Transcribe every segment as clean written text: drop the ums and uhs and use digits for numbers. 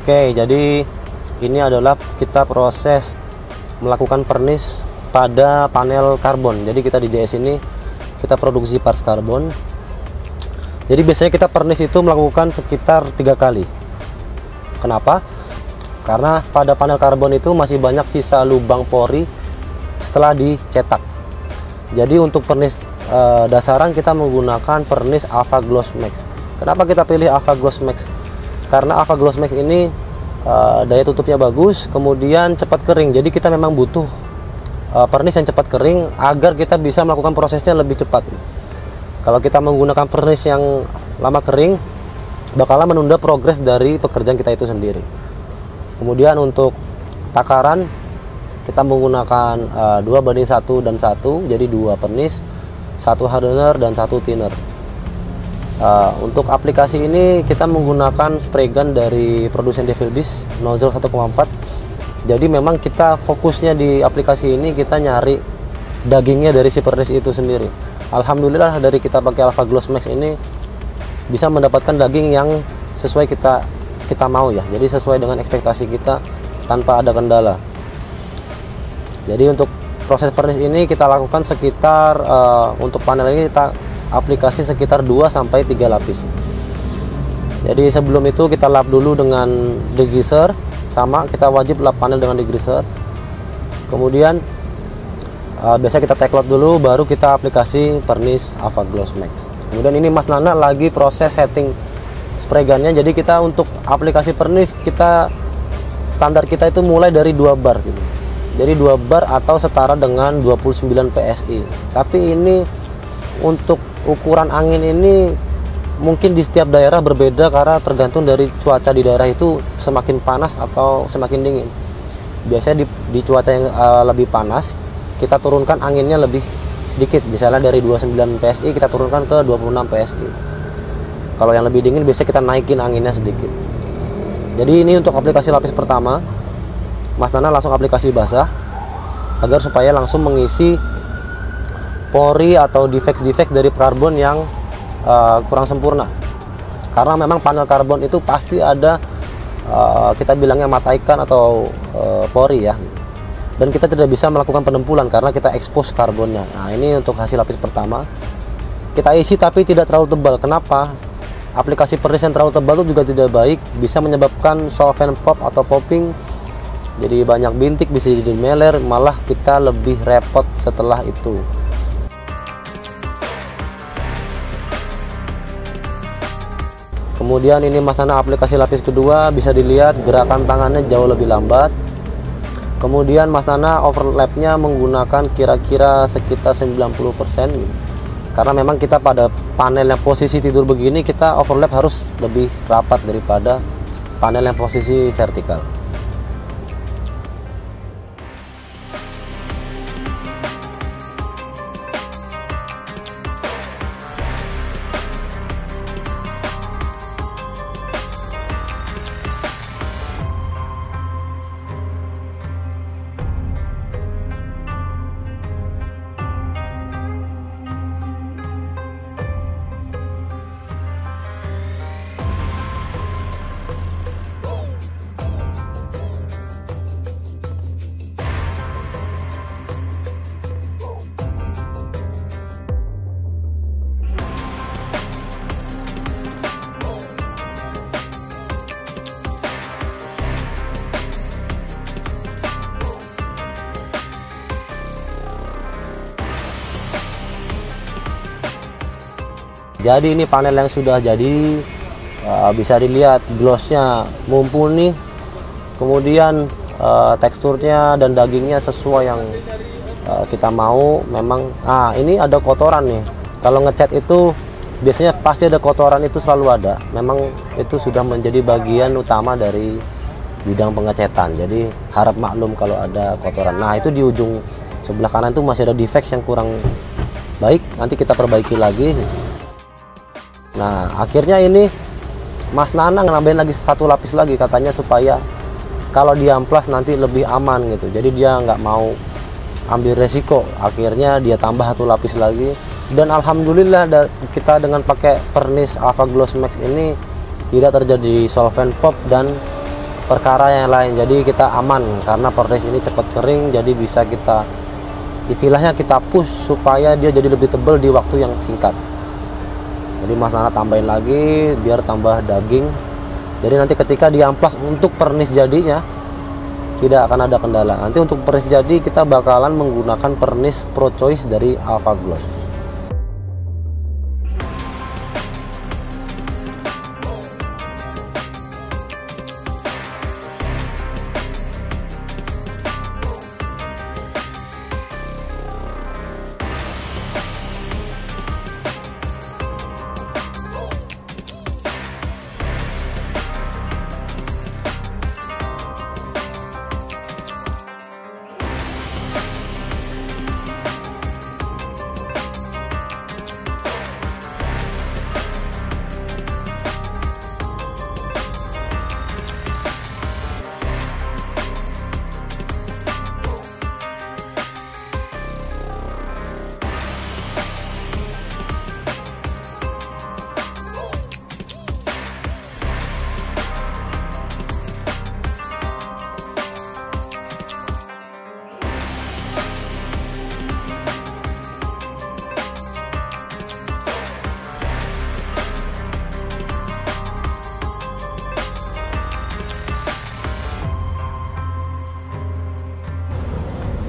Oke, jadi ini adalah kita proses melakukan pernis pada panel karbon. Jadi kita di JS ini kita produksi parts karbon. Jadi biasanya kita pernis itu melakukan sekitar 3 kali. Kenapa? Karena pada panel karbon itu masih banyak sisa lubang pori setelah dicetak. Jadi untuk pernis dasaran kita menggunakan pernis Ava Gloss Max. Kenapa kita pilih Ava Gloss Max? Karena Ava Gloss Max ini daya tutupnya bagus, kemudian cepat kering. Jadi kita memang butuh pernis yang cepat kering agar kita bisa melakukan prosesnya lebih cepat. Kalau kita menggunakan pernis yang lama kering, bakalan menunda progres dari pekerjaan kita itu sendiri. Kemudian untuk takaran kita menggunakan 2:1 dan 1, jadi 2 pernis, 1 hardener dan 1 thinner. Untuk aplikasi ini kita menggunakan spray gun dari produsen Devil Beast nozzle 1,4. Jadi memang kita fokusnya di aplikasi ini kita nyari dagingnya dari si pernis itu sendiri. Alhamdulillah dari kita pakai Ava Gloss Max ini bisa mendapatkan daging yang sesuai kita mau ya. Jadi sesuai dengan ekspektasi kita tanpa ada kendala. Jadi untuk proses pernis ini kita lakukan sekitar untuk panel ini kita aplikasi sekitar 2-3 lapis. Jadi sebelum itu kita lap dulu dengan degreaser, sama kita wajib lap panel dengan degreaser. Kemudian biasa kita teklot dulu, baru kita aplikasi pernis Ava Gloss Max. Kemudian ini Mas Nana lagi proses setting spray gunnya. Jadi kita untuk aplikasi pernis kita standar kita itu mulai dari 2 bar gitu. Jadi 2 bar atau setara dengan 29 PSI. Tapi ini untuk ukuran angin ini mungkin di setiap daerah berbeda karena tergantung dari cuaca di daerah itu semakin panas atau semakin dingin. Biasanya di cuaca yang lebih panas kita turunkan anginnya lebih sedikit, misalnya dari 29 PSI kita turunkan ke 26 PSI. Kalau yang lebih dingin biasanya kita naikin anginnya sedikit. Jadi ini untuk aplikasi lapis pertama, Mas Nana langsung aplikasi basah agar supaya langsung mengisi pori atau defect dari karbon yang kurang sempurna. Karena memang panel karbon itu pasti ada kita bilangnya mata ikan atau pori ya. Dan kita tidak bisa melakukan penempulan karena kita expose karbonnya. Nah ini untuk hasil lapis pertama. Kita isi tapi tidak terlalu tebal. Kenapa? Aplikasi pernis yang terlalu tebal itu juga tidak baik, bisa menyebabkan solvent pop atau popping. Jadi banyak bintik, bisa jadi meler, malah kita lebih repot setelah itu. Kemudian ini Mas Nana aplikasi lapis kedua, bisa dilihat gerakan tangannya jauh lebih lambat. Kemudian Mas Nana overlapnya menggunakan kira-kira sekitar 90%. Karena memang kita pada panel yang posisi tidur begini kita overlap harus lebih rapat daripada panel yang posisi vertikal. Jadi ini panel yang sudah jadi, bisa dilihat glossnya mumpuni, kemudian teksturnya dan dagingnya sesuai yang kita mau. Memang ini ada kotoran nih, kalau ngecat itu biasanya pasti ada kotoran, itu selalu ada. Memang itu sudah menjadi bagian utama dari bidang pengecetan, jadi harap maklum kalau ada kotoran. Nah itu di ujung sebelah kanan itu masih ada defect yang kurang baik, nanti kita perbaiki lagi. Nah akhirnya ini Mas Nana nambahin lagi 1 lapis lagi, katanya supaya kalau dia amplas nanti lebih aman gitu. Jadi dia nggak mau ambil resiko, akhirnya dia tambah 1 lapis lagi. Dan alhamdulillah kita dengan pakai pernis Ava Gloss Max ini tidak terjadi solvent pop dan perkara yang lain. Jadi kita aman karena pernis ini cepat kering, jadi bisa kita istilahnya kita push supaya dia jadi lebih tebal di waktu yang singkat. Jadi Mas Nana tambahin lagi biar tambah daging. Jadi nanti ketika diamplas untuk pernis jadinya tidak akan ada kendala. Nanti untuk pernis jadi kita bakalan menggunakan pernis Pro Choice dari Alpha Gloss.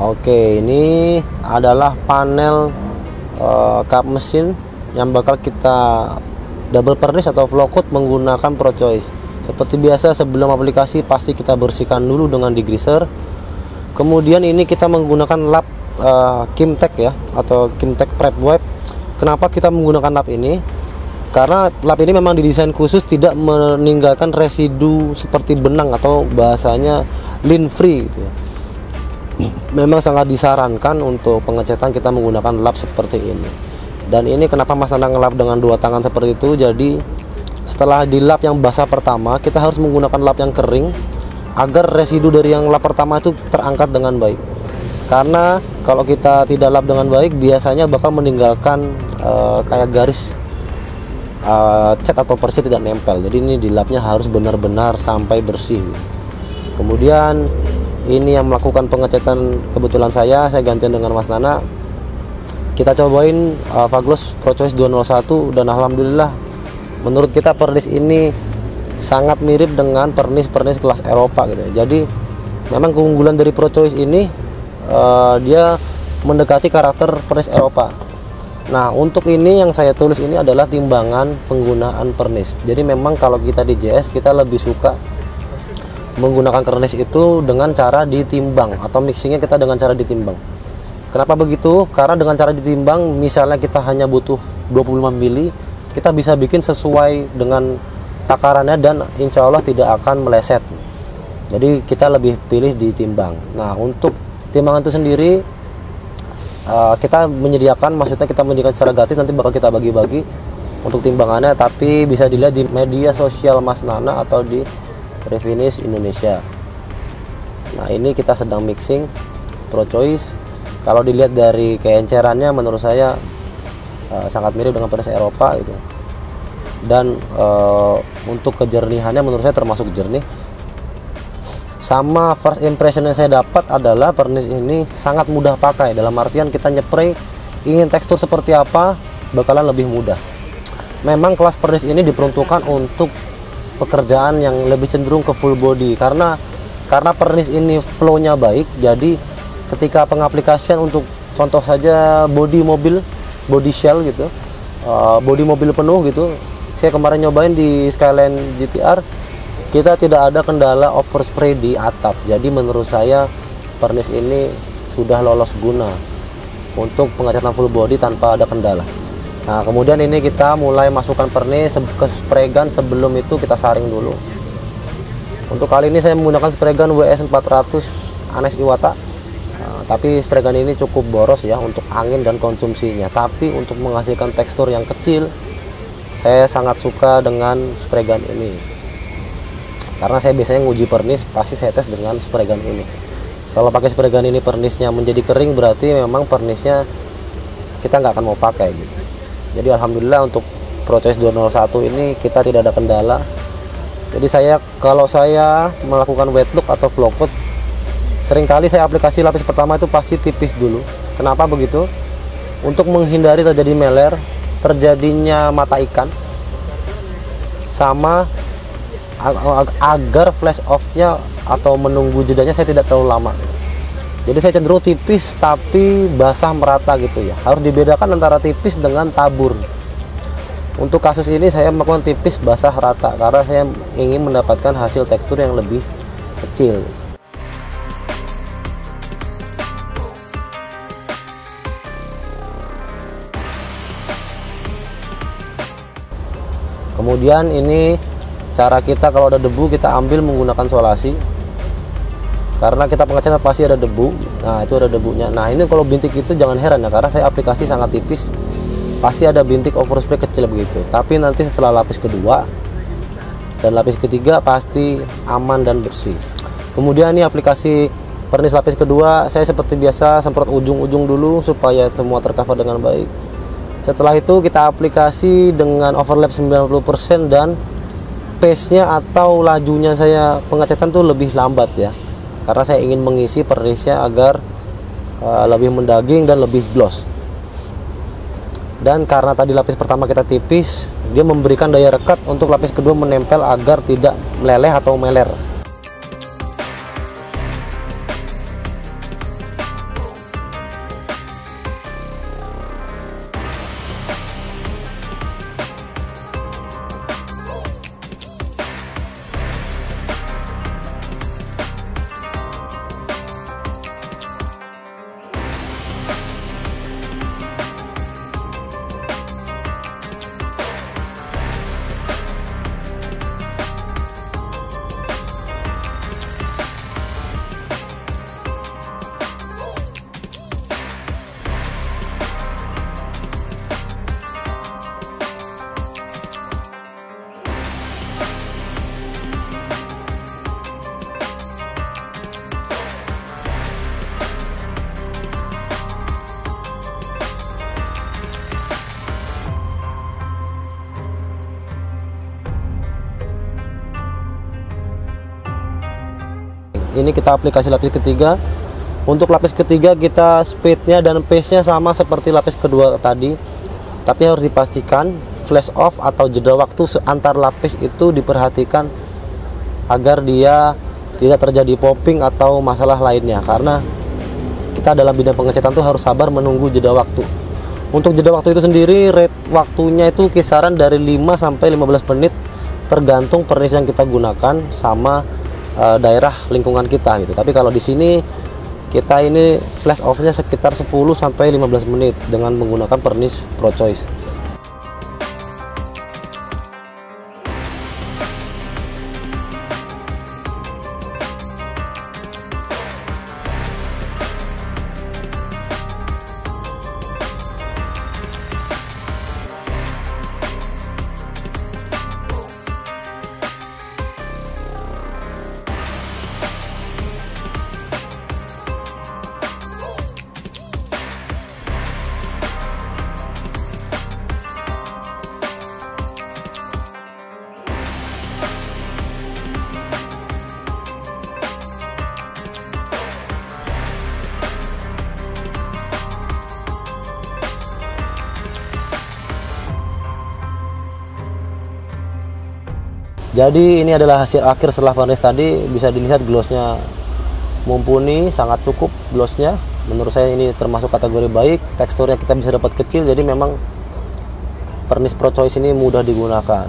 Oke, ini adalah panel kap mesin yang bakal kita double pernis atau flow coat menggunakan Pro Choice. Seperti biasa sebelum aplikasi pasti kita bersihkan dulu dengan degreaser. Kemudian ini kita menggunakan lap Kimtek ya, atau Kimtek Prep Wipe. Kenapa kita menggunakan lap ini? Karena lap ini memang didesain khusus tidak meninggalkan residu seperti benang atau bahasanya lint free gitu ya. Memang sangat disarankan untuk pengecetan kita menggunakan lap seperti ini. Dan ini kenapa Mas Nana ngelap dengan dua tangan seperti itu. Jadi setelah di lap yang basah pertama, kita harus menggunakan lap yang kering agar residu dari yang lap pertama itu terangkat dengan baik. Karena kalau kita tidak lap dengan baik, biasanya bakal meninggalkan kayak garis cat atau persir tidak nempel. Jadi ini di lapnya harus benar-benar sampai bersih. Kemudian ini yang melakukan pengecetan kebetulan saya gantian dengan Mas Nana. Kita cobain Alpha Gloss Pro Choice 201 dan alhamdulillah menurut kita pernis ini sangat mirip dengan pernis-pernis kelas Eropa gitu ya. Jadi memang keunggulan dari Pro Choice ini dia mendekati karakter pernis Eropa. Nah, untuk ini yang saya tulis ini adalah timbangan penggunaan pernis. Jadi memang kalau kita di JS kita lebih suka menggunakan pernis itu dengan cara ditimbang atau mixingnya kita dengan cara ditimbang. Kenapa begitu? Karena dengan cara ditimbang, misalnya kita hanya butuh 25 mili, kita bisa bikin sesuai dengan takarannya dan insya Allah tidak akan meleset. Jadi kita lebih pilih ditimbang. Nah, untuk timbangan itu sendiri kita menyediakan, maksudnya kita menyediakan secara gratis, nanti bakal kita bagi-bagi untuk timbangannya, tapi bisa dilihat di media sosial Mas Nana atau di Refinish Indonesia. Nah, ini kita sedang mixing Pro Choice. Kalau dilihat dari keencerannya menurut saya sangat mirip dengan pernis Eropa gitu. Dan untuk kejernihannya menurut saya termasuk jernih. Sama first impression yang saya dapat adalah pernis ini sangat mudah pakai. Dalam artian kita nyepray ingin tekstur seperti apa bakalan lebih mudah. Memang kelas pernis ini diperuntukkan untuk pekerjaan yang lebih cenderung ke full body karena pernis ini flow-nya baik. Jadi ketika pengaplikasian untuk contoh saja body mobil, body shell gitu, body mobil penuh gitu, saya kemarin nyobain di Skyline GTR, kita tidak ada kendala overspray di atap. Jadi menurut saya pernis ini sudah lolos guna untuk pengecatan full body tanpa ada kendala. Nah, kemudian ini kita mulai masukkan pernis ke spray gun. Sebelum itu kita saring dulu. Untuk kali ini saya menggunakan spray gun WS 400 Anes Iwata. Tapi spray gun ini cukup boros ya untuk angin dan konsumsinya. Tapi untuk menghasilkan tekstur yang kecil, saya sangat suka dengan spray gun ini. Karena saya biasanya nguji pernis, pasti saya tes dengan spray gun ini. Kalau pakai spray gun ini pernisnya menjadi kering, berarti memang pernisnya kita nggak akan mau pakai gitu. Jadi alhamdulillah untuk Pro Choice 201 ini kita tidak ada kendala. Jadi kalau saya melakukan wet look atau vlog coat, seringkali saya aplikasi lapis pertama itu pasti tipis dulu. Kenapa begitu? Untuk menghindari terjadi meler, terjadinya mata ikan, sama agar flash off-nya atau menunggu jedanya saya tidak terlalu lama. Jadi saya cenderung tipis tapi basah merata gitu ya. Harus dibedakan antara tipis dengan tabur. Untuk kasus ini saya melakukan tipis basah rata karena saya ingin mendapatkan hasil tekstur yang lebih kecil. Kemudian ini cara kita kalau ada debu kita ambil menggunakan solasi. Karena kita pengecatan pasti ada debu. Nah, itu ada debunya. Nah, ini kalau bintik itu jangan heran ya, karena saya aplikasi sangat tipis. Pasti ada bintik overspray kecil begitu. Tapi nanti setelah lapis kedua dan lapis ketiga pasti aman dan bersih. Kemudian ini aplikasi pernis lapis kedua, saya seperti biasa semprot ujung-ujung dulu supaya semua tercover dengan baik. Setelah itu kita aplikasi dengan overlap 90% dan pace-nya atau lajunya saya pengecatan tuh lebih lambat ya. Karena saya ingin mengisi pernisnya agar lebih mendaging dan lebih gloss. Dan karena tadi lapis pertama kita tipis, dia memberikan daya rekat untuk lapis kedua menempel agar tidak meleleh atau meler. Ini kita aplikasi lapis ketiga. Untuk lapis ketiga kita speednya dan pace-nya sama seperti lapis kedua tadi, tapi harus dipastikan flash off atau jeda waktu antar lapis itu diperhatikan agar dia tidak terjadi popping atau masalah lainnya, karena kita dalam bidang pengecatan tuh harus sabar menunggu jeda waktu. Untuk jeda waktu itu sendiri rate waktunya itu kisaran dari 5 sampai 15 menit tergantung pernis yang kita gunakan sama daerah lingkungan kita gitu. Tapi kalau di sini kita ini flash off-nya sekitar 10 sampai 15 menit dengan menggunakan pernis Pro Choice. Jadi ini adalah hasil akhir setelah varnish tadi. Bisa dilihat glossnya mumpuni, sangat cukup glossnya. Menurut saya ini termasuk kategori baik. Teksturnya kita bisa dapat kecil, jadi memang pernis Pro Choice ini mudah digunakan.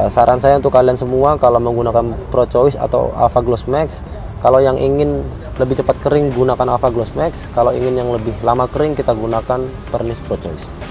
Saran saya untuk kalian semua kalau menggunakan Pro Choice atau Alpha Gloss Max, kalau yang ingin lebih cepat kering gunakan Alpha Gloss Max, kalau ingin yang lebih lama kering kita gunakan pernis Pro Choice.